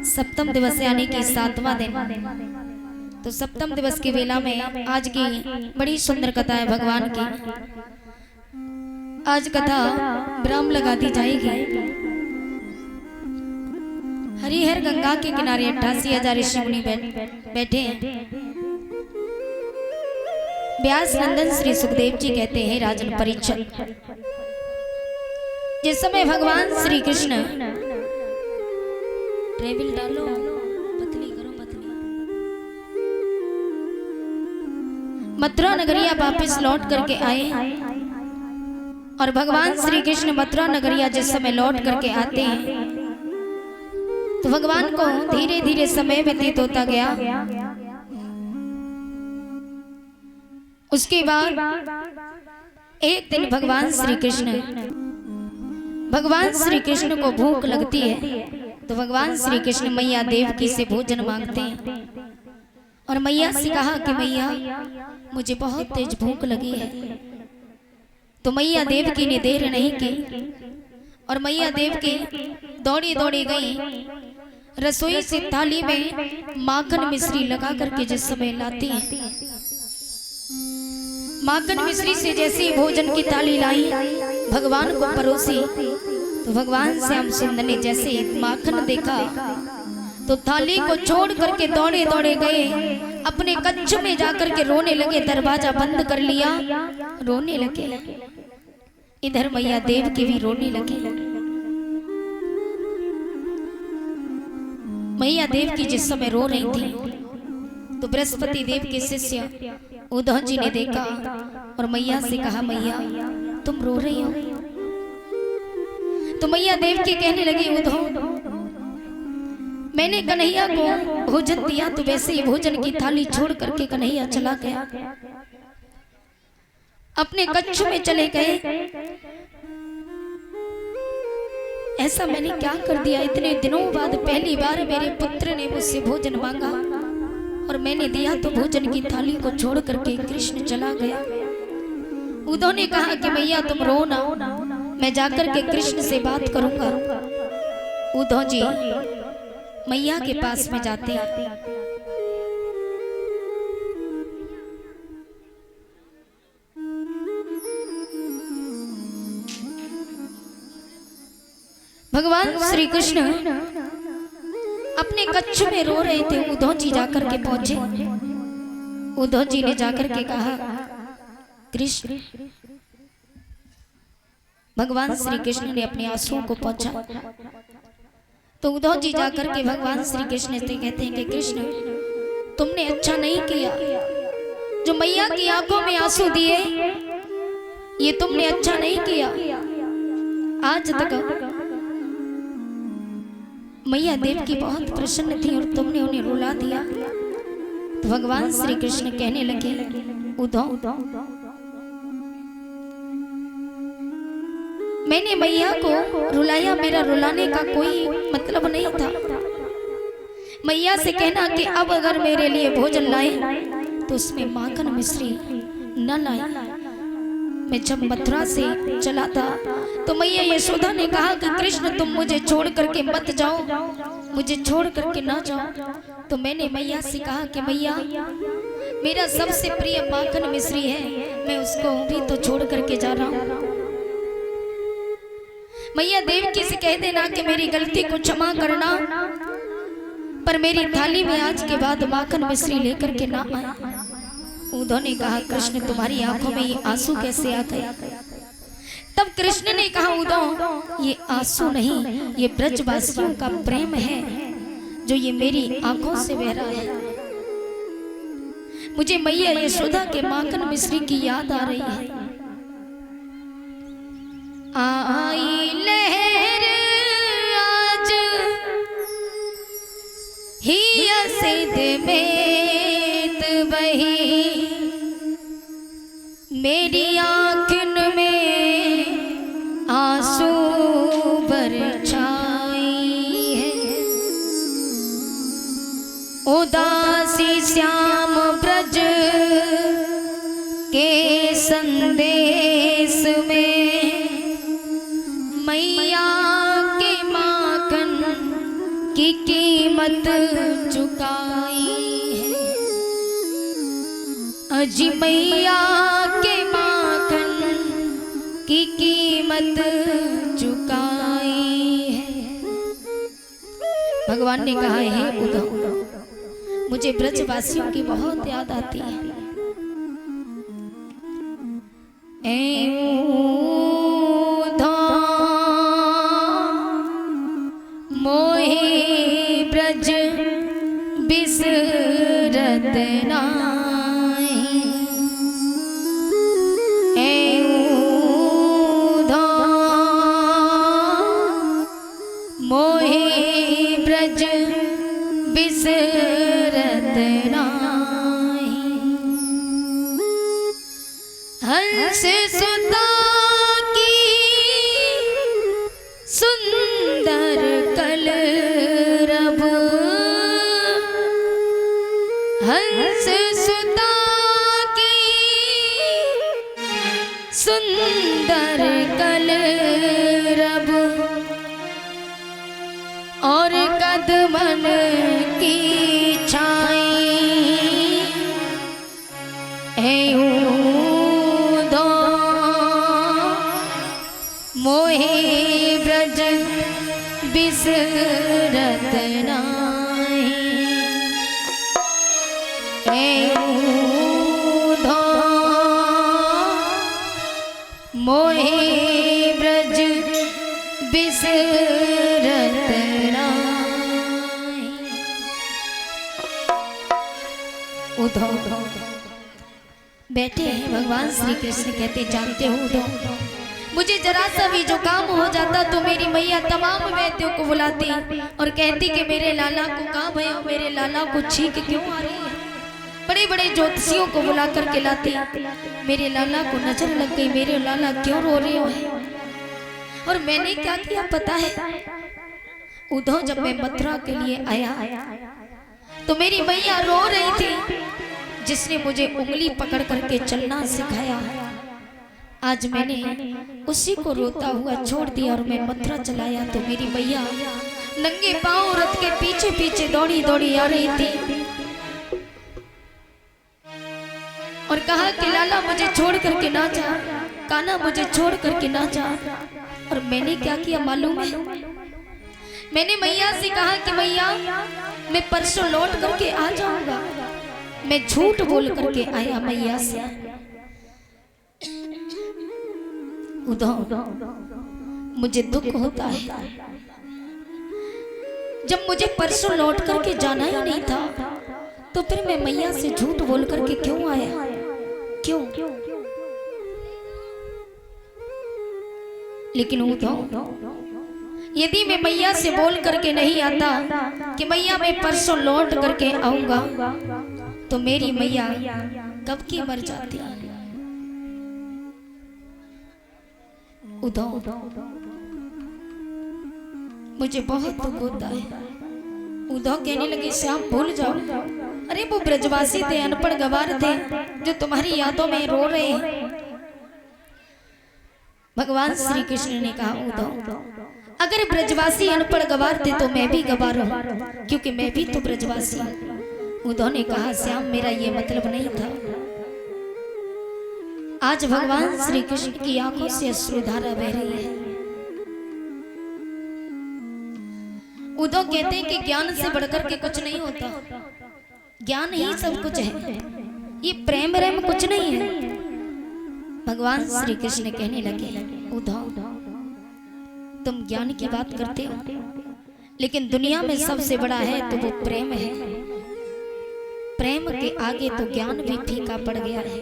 सप्तम दिवस यानी कि 7वां दिन। तो सप्तम दिवस की वेला में आज की बड़ी सुंदर कथा है भगवान की। आज कथा ब्रह्म लगा दी जाएगी। हरिहर गंगा के किनारे 88,000 ऋषि मुनि बैठे हैं। व्यास नंदन श्री सुखदेव जी कहते हैं, राजन परीक्षित, जिस समय भगवान श्री कृष्ण ट्रेवल डालो पतली करो पतली मथुरा नगरिया वापिस लौट करके आए। और भगवान श्री कृष्ण मथुरा नगरिया जिस समय लौट करके आते हैं तो भगवान को धीरे धीरे समय व्यतीत होता गया। उसके बाद एक दिन भगवान श्री कृष्ण को भूख लगती है तो भगवान श्री कृष्ण मैया देवकी से भोजन मांगते हैं। और मैया से कहा कि मैया मुझे बहुत तेज भूख लगी है। तो मैया देवकी ने देर नहीं की और मैया देवकी दौड़ी दौड़ी गई। रसोई से थाली में माखन मिश्री लगा करके जिस समय लाती है, माखन मिश्री से जैसे भोजन की थाली लाई भगवान को परोसी तो भगवान श्याम सुंदर ने जैसे माखन देखा तो थाली को छोड़ करके दौड़े दौड़े गए, अपने कच्छ में जाकर के रोने लगे। दरवाजा बंद कर लिया, रोने लगे। इधर मैया देव की भी रोने लगी। मैया देव की जिस समय रो रही थी तो बृहस्पति देव के शिष्य उद्धव जी ने देखा और मैया से कहा, मैया तुम रो रही हो? तो मैया देव की कहने लगी, उद्धव मैंने कन्हैया को भोजन दिया तो वैसे ही भोजन की थाली छोड़ करके कन्हैया चला गया, अपने कच्छ में चले गए। ऐसा मैंने क्या कर दिया? इतने दिनों बाद पहली बार मेरे पुत्र ने मुझसे भोजन मांगा और मैंने दिया तो भोजन की थाली को छोड़ करके कृष्ण चला गया। उद्धव ने कहा कि मैया तुम रो ना, मैं जाकर के कृष्ण से बात करूंगा। उद्धव जी मैया के पास में जाते हैं। भगवान श्री कृष्ण अपने कच्छ में रो रहे थे। उद्धव जी जाकर के पहुंचे। उद्धव जी ने जाकर के कहा, कृष्ण। भगवान श्री कृष्ण ने अपने आंसुओं को पोंछा तो उद्धव जी जाकर के भगवान श्री कृष्ण से कहते हैं कि कृष्ण तुमने अच्छा नहीं किया, जो मैया की आंखों में आंसू दिए ये तुमने अच्छा नहीं किया। आज तक मैया देव की बहुत प्रसन्न थी और तुमने उन्हें रुला दिया। तो भगवान श्री कृष्ण कहने लगे, उद्धव मैंने मैया को रुलाया, मेरा रुलाने का कोई मतलब नहीं था। मैया से कहना कि अब अगर मेरे लिए भोजन लाए तो उसमें माखन मिश्री न लाए। मैं जब मथुरा से चला था तो मैया यशोदा ने कहा कि कृष्ण तुम मुझे छोड़ करके मत जाओ, मुझे छोड़ करके ना जाओ। तो मैंने मैया से कहा कि मैया मेरा सबसे प्रिय माखन मिश्री है, मैं उसको भी तो छोड़ करके जा रहा हूँ। मैया देवकी से कह देना कि मेरी गलती को क्षमा करना, पर मेरी थाली में आज के बाद माखन मिश्री लेकर के ना आए। उद्धव ने कहा, कृष्ण तुम्हारी आंखों में ये आंसू कैसे आ गए? तब कृष्ण ने कहा, उद्धव ये आंसू नहीं, ये ब्रजवासियों का प्रेम है जो ये मेरी आंखों से बह रहा है। मुझे मैया यशोदा के माखन मिश्री की याद आ रही है। आई लहर आज ही सिद्ध में बही, मेरी आँखन में आंसू बरछाई है। उदासी श्याम ब्रज के संदेश में मैया के माखन की कीमत चुकाई है, अजी मैया के माखन की कीमत चुकाई है। भगवान ने कहा है उद्धव, मुझे ब्रजवासियों की बहुत याद आती है। मोहे ब्रज बिसरत नाहि, मोहे ब्रज बिसरत नाहि, हंस सुता की सुंदर कलरब, हंस सुता की सुंदर कलरब, और कदमन की छाई है उदो, मोहे ब्रज बिसरत नाहि, है उदो, मोहे ब्रज बिसरत नाहि। उद्धव बैठे हैं, भगवान श्री कृष्ण कहते, जानते हो उद्धव, मुझे जरा सा भी जो काम हो जाता तो मेरी मैया तमाम वैद्यों को बुलाती और कहती कि मेरे लाला को कहाँ भयो, मेरे लाला को छींक क्यों आ रही है। बड़े बड़े ज्योतिषियों को बुला कर के लाती, मेरे लाला को नजर लग गई, मेरे लाला क्यों रो रहे हो। और मैंने क्या किया पता है उद्धव, जब मैं मथुरा के लिए आया तो मेरी मैया रो रही थी, जिसने मुझे उंगली पकड़ करके चलना सिखाया, आज मैंने उसी को रोता हुआ छोड़ दिया और मैं मथुरा चलाया। तो मेरी मैया नंगे पांव रथ के पीछे पीछे दौड़ी दौड़ी आ रही थी और कहा कि लाला मुझे छोड़ करके ना जा, कान्हा मुझे छोड़ करके ना जा। और मैंने क्या किया मालूम है, मैंने मैया से कहा कि मैया मैं परसों लौट करके आ जाऊंगा। मैं झूठ बोल करके आया मैया से। उद्धव मुझे दुख होता है, जब मुझे परसों लौट करके जाना ही नहीं था तो फिर मैं मैया से झूठ बोल करके क्यों आया, क्यों। लेकिन उद्धव यदि मैं मैया से बोल करके नहीं आता कि मैया मैं परसों लौट करके आऊंगा तो मेरी मैया कब की मर जाती। उद्धव मुझे बहुत दुख होता है। उद्धव कहने लगे श्याम भूल जाओ, अरे वो ब्रजवासी थे, अनपढ़ गवार थे जो तुम्हारी यादों में रो रहे हैं। भगवान श्री कृष्ण ने कहा उद्धव अगर ब्रजवासी अनपढ़ गवार थे तो मैं भी गवार हूं, क्योंकि मैं भी तो ब्रजवासी हूं। उद्धव ने कहा श्याम मेरा ये मतलब नहीं था। आज भगवान श्री कृष्ण की आंखों से अश्रुधारा बह रही है। उद्धव कहते हैं कि ज्ञान से बढ़कर के कुछ नहीं होता, ज्ञान ही सब कुछ है, ये प्रेम प्रेम कुछ नहीं है। भगवान श्री कृष्ण कहने लगे उद्धव तुम ज्ञान की बात करते हो, लेकिन दुनिया में सबसे बड़ा है तो वो प्रेम है। प्रेम के आगे तो ज्ञान भी फीका पड़ गया है।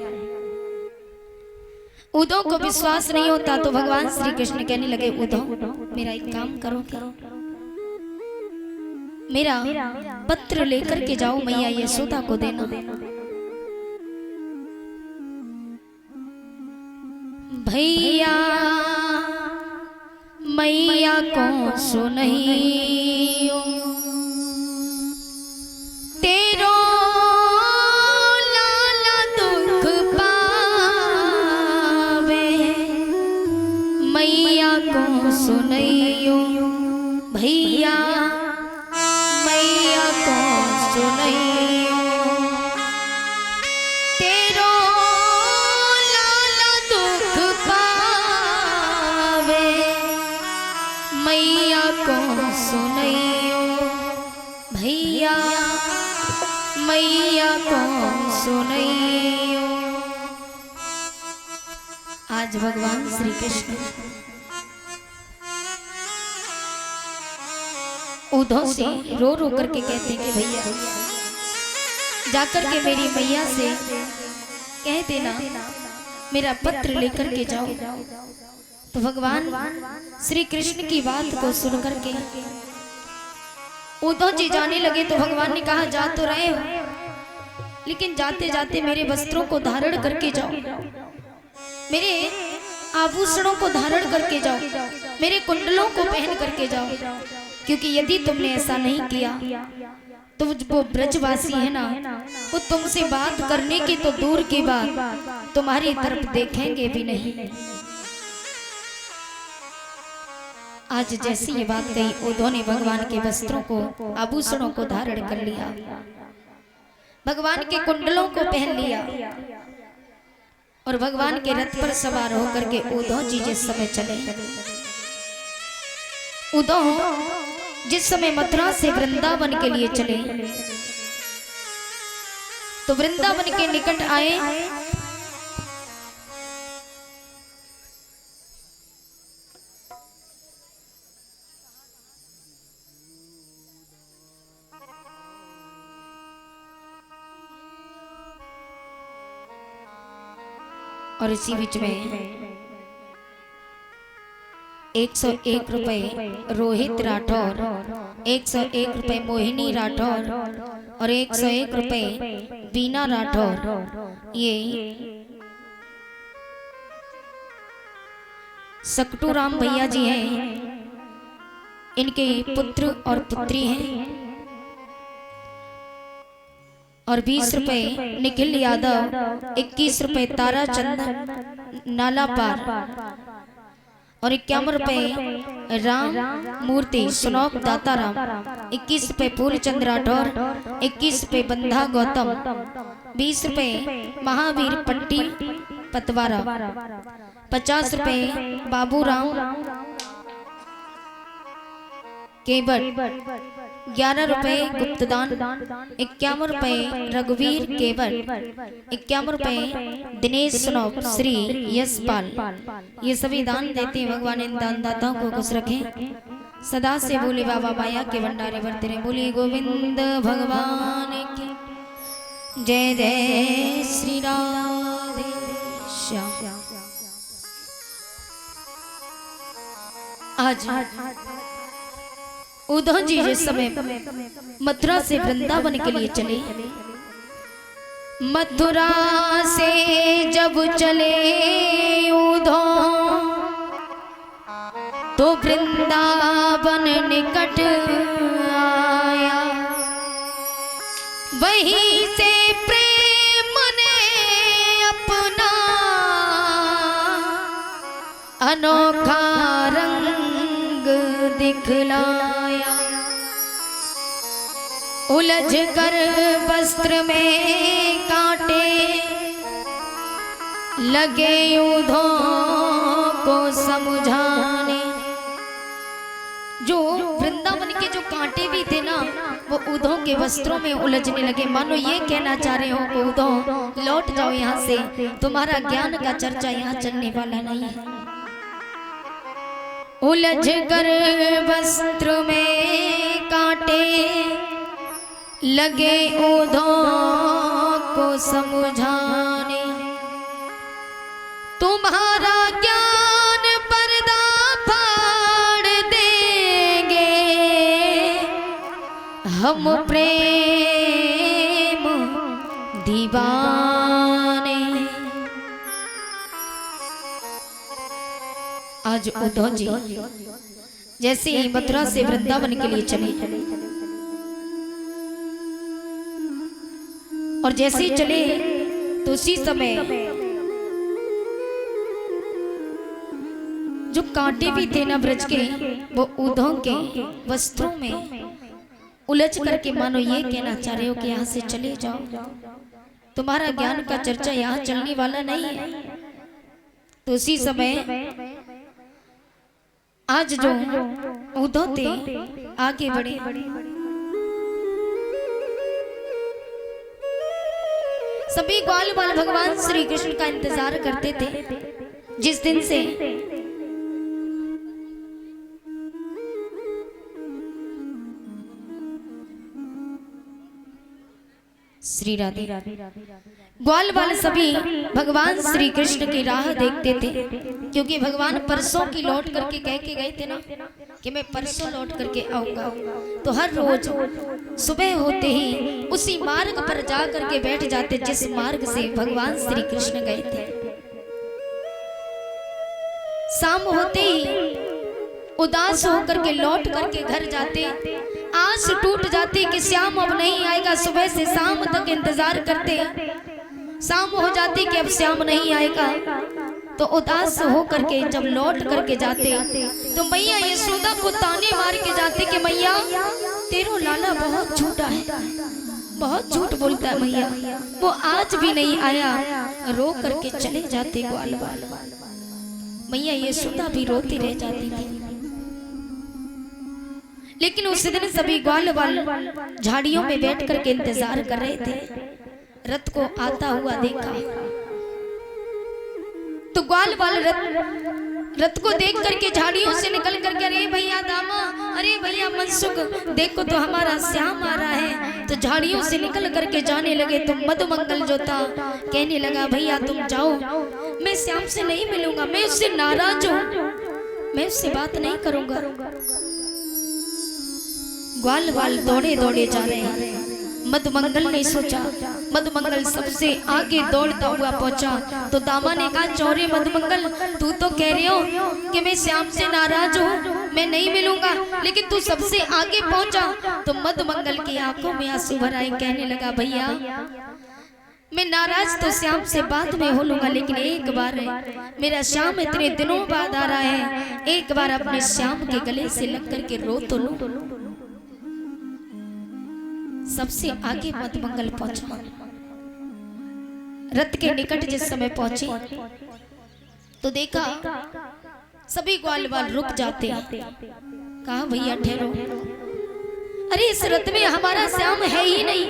उद्धव को विश्वास नहीं होता तो भगवान श्री कृष्ण कहने लगे उद्धव मेरा एक काम करो, मेरा पत्र लेकर के जाओ, मैया यशोदा को देना। भैया मैया को सुनहियो तेरो लाला दुख पावे, मैया को सुनहियो भैया सुनैयो तेरो लाला दुख पावे मैया को सुनैयो भैया मैया को सुनैयो। आज भगवान श्री कृष्ण उद्धव से रो रो करके कहते हैं कि भैया जाकर के मेरी मैया से कह देना मेरा पत्र लेकर के जाओ। तो भगवान श्री कृष्ण की बात को सुन करके उद्धव जी जाने लगे। तो भगवान ने कहा जा तो रहे हो लेकिन जाते जाते मेरे वस्त्रों को धारण करके जाओ, मेरे आभूषणों को धारण करके जाओ, मेरे कुंडलों को पहन करके जाओ, क्योंकि यदि तुमने ऐसा नहीं किया तो वो ब्रजवासी है ना वो तुमसे बात करने की तो दूर की बात तुम्हारी तरफ देखेंगे भी नहीं। आज जैसी ये बात कही उद्धव ने भगवान के वस्त्रों को आभूषणों को धारण कर लिया, भगवान के कुंडलों को पहन लिया और भगवान के रथ पर सवार होकर के उद्धव जी जिस समय चले, उद्धव जिस समय मथुरा से वृंदावन के लिए चले तो वृंदावन के निकट आए और इसी बीच में 101 रुपए रोहित राठौर, 101 रुपए मोहिनी राठौर और 101 रुपए बीना राठौर, ये सकटू राम भैया जी हैं, इनके पुत्र और पुत्री हैं। और 20 रुपए निखिल यादव, 21 रुपए तारा चंदन नाला पार और 51 रुपए राम मूर्ति सुनौक दाताराम, 21 रुपए फूलचंद राठौर, 21 रुपए बंधा गौतम, 20 रुपए महावीर पट्टी पतवारा, 50 रुपए बाबूराम केवट, 11 रुपए गुप्तदान, 51 रुपए रघुवीर केवट, 51 रुपए दिनेश सुनौक श्री यशपाल। ये सभी दान देते हैं। भगवान इन दानदाताओं को खुश रखें, सदा से बोले बाबा माया के भंडारे भरते रहे। बोले गोविंद भगवान की जय जय श्री राधे श्याम। आज उद्धव जी जिस समय मथुरा से वृंदावन के लिए चले, मथुरा से जब चले उद्धव तो वृंदावन निकट आया, वहीं से प्रेम ने अपना अनोखा रंग दिखलाया। उलझ कर वस्त्र में कांटे लगे उद्धव को समझाने। जो वृंदावन के जो कांटे भी थे ना वो उद्धव के वस्त्रों में उलझने लगे, मानो ये कहना चाह रहे हो कि उद्धव लौट जाओ यहाँ से, तुम्हारा ज्ञान का चर्चा यहाँ चलने वाला नहीं है। उलझ कर वस्त्र में कांटे लगे उद्धव को समझाने, तुम्हारा ज्ञान पर्दा फाड़ देंगे हम प्रेम दीवाने। आज उद्धव जी जैसे ही मथुरा से वृंदावन के लिए चले और जैसे ही चले तो उसी समय जो कांटे भी थे ना ब्रज के वो उद्धव के वस्त्रों में उलझ करके मानो ये कहना चाह रहे हो कि यहाँ से चले जाओ, तुम्हारा ज्ञान का चर्चा यहाँ चलने वाला नहीं है। तो उसी समय आज जो उद्धव थे आगे बढ़े। सभी ग्वाल बाल भगवान श्री कृष्ण का इंतजार करते थे। जिस दिन से श्री राधे ग्वाल बाल सभी भगवान श्री कृष्ण की राह देखते थे, क्योंकि भगवान परसों की लौट करके कह के गए थे ना कि मैं परसों लौट करके आऊंगा। तो हर रोज सुबह होते ही उसी मार्ग पर जा करके बैठ जाते जिस मार्ग से भगवान श्री कृष्ण गए थे। शाम होते ही उदास होकर के लौट करके घर जाते, आस टूट जाती कि श्याम अब नहीं आएगा। सुबह से शाम तक इंतजार करते, शाम हो जाती कि अब श्याम नहीं आएगा। तो उदास हो करके जब लौट करके जाते तो मैया यशोदा को ताने मार के जाते कि मैया तेरो लाला बहुत झूठा है, बहुत झूठ बोलता है मैया, वो आज भी नहीं आया। रो करके चले जाते ग्वाल बाल। मैया यशोदा भी रोती रह जाती थी। लेकिन उस दिन सभी ग्वाल बाल झाड़ियों में बैठ करके इंतजार कर रहे थे। रथ को आता हुआ देखा तो ग्वाल बाल रथ को देख करके झाड़ियों से निकल करके अरे भैया दामा, अरे भैया मनसुख, देखो तो हमारा श्याम आ रहा है। तो झाड़ियों से निकल करके जाने लगे। तो मधुमंगल जो था कहने लगा भैया तुम जाओ, मैं श्याम से नहीं मिलूंगा, मैं उससे नाराज हूं, मैं उससे बात नहीं करूंगा। ग्वाल बाल दौड़े दौड़े जा रहे हैं। मधुमंगल ने सोचा, मधुमंगल सबसे आगे दौड़ता हुआ पहुंचा। तो दामा ने कहा चौरे मधुमंगल, तू तो कह रहे हो कि मैं श्याम से नाराज हूँ, मैं नहीं मिलूंगा, लेकिन तू सबसे आगे पहुंचा। तो मधुमंगल की आंखों में आंसू भर आए, कहने लगा भैया मैं नाराज तो श्याम से बाद में हो लूंगा, लेकिन एक बार मेरा श्याम इतने दिनों बाद आ रहा है, एक बार अपने श्याम के गले से लग करके रो तो लूं। सबसे आगे मधुमंगल पहुंचा। रथ के निकट जिस समय पहुंचे तो देखा सभी ग्वाल बाल रुक जाते। कहा भैया ठहरो, अरे इस रथ में हमारा श्याम है ही नहीं।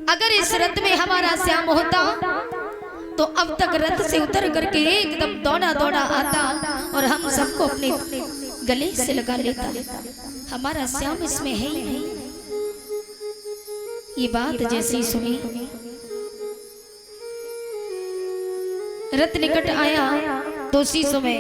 अगर इस रथ में हमारा श्याम होता तो अब तक रथ से उतर करके एकदम दौड़ा दौड़ा आता और हम सबको अपने गले से लगा लेता। हमारा श्याम इसमें है ही नहीं। ये बात जैसी सुनी, रथ निकट आया तो उसी समय